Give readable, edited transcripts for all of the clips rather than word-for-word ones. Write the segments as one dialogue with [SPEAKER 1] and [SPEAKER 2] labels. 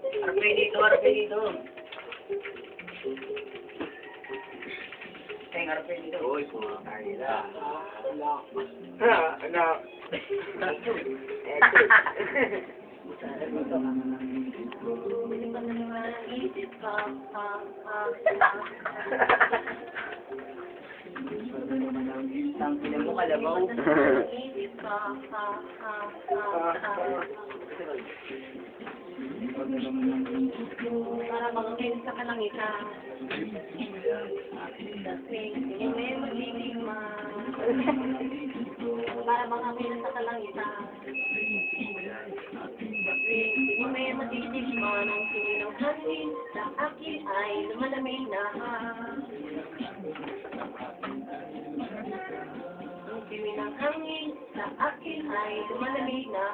[SPEAKER 1] Harapin dito, harapin dito. Harapin dito. Uy, pumakaya.
[SPEAKER 2] Anak.
[SPEAKER 1] Tangkilan mo kalabaw.
[SPEAKER 3] Para magaling sa kalangitan. Hindi may magiging para magaling sa kalangitan. Hindi may magiging ng sininong hangin sa akin ay lumalamig na. Ang sininong hangin sa akin ay lumalamig na.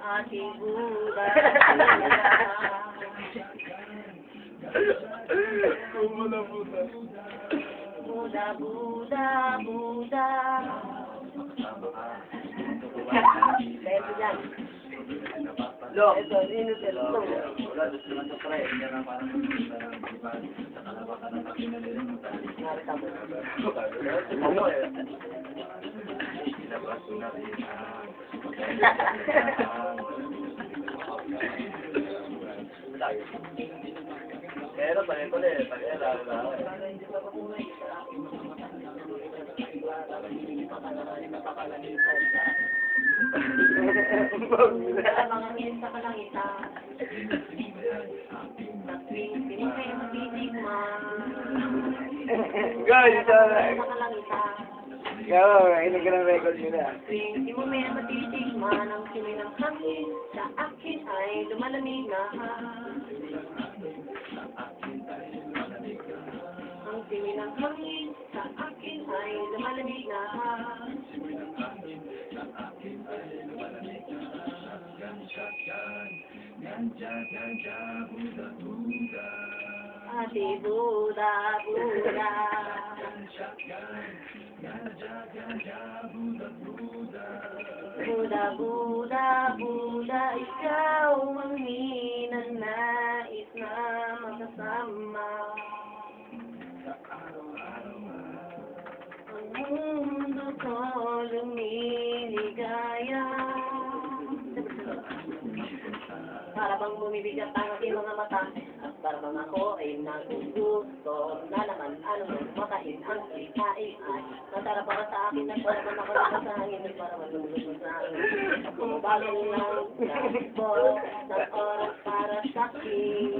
[SPEAKER 3] Ating Buda,
[SPEAKER 2] Buda, Buda.
[SPEAKER 3] Buda, Buda, Buda. Ito dyan.
[SPEAKER 1] Lo.
[SPEAKER 3] Ito, ito.
[SPEAKER 1] Wala, gusto naman sa pre. Hindi na parang sa kalabakan ng pakinalila mo tayo. Ano eh? Labas ko na rin. Pero pare ko le, pare la.
[SPEAKER 3] Para magaling sa kalangitan. Hindi mo kayo magigigma.
[SPEAKER 2] Guys,
[SPEAKER 3] Sa kalangitan.
[SPEAKER 2] inig ka ng record nyo na.
[SPEAKER 3] Hindi mo may matitigma ng sininang hangin sa akin ay lumalamig na. Ang sininang hangin sa akin ay lumalamig na. Ate Buda, Buda. Buda, Buda, Buda, ikaw ang ninanais na magkasama. Ang mundo ko lumiligaya. Para bang bumibigat ang aking mga mata at para bang ako ay nagugusto na naman anong matahin ang kikain ay natara para sa akin at para bang ako sa hangin at para malulunod sa akin kumabalong lang po ng oras para sa akin.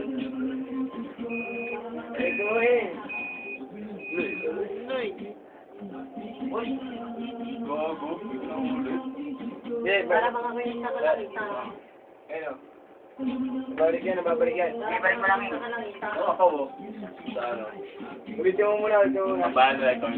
[SPEAKER 3] Para bang ako yung nakalangitan.
[SPEAKER 2] Ano? Babalik yan, babalik yan.
[SPEAKER 1] Ibalik mo lang yun.
[SPEAKER 3] Nakalangitan.
[SPEAKER 2] Ako mo. Ulitin mo muna, ulitin mo muna.
[SPEAKER 1] Paano record?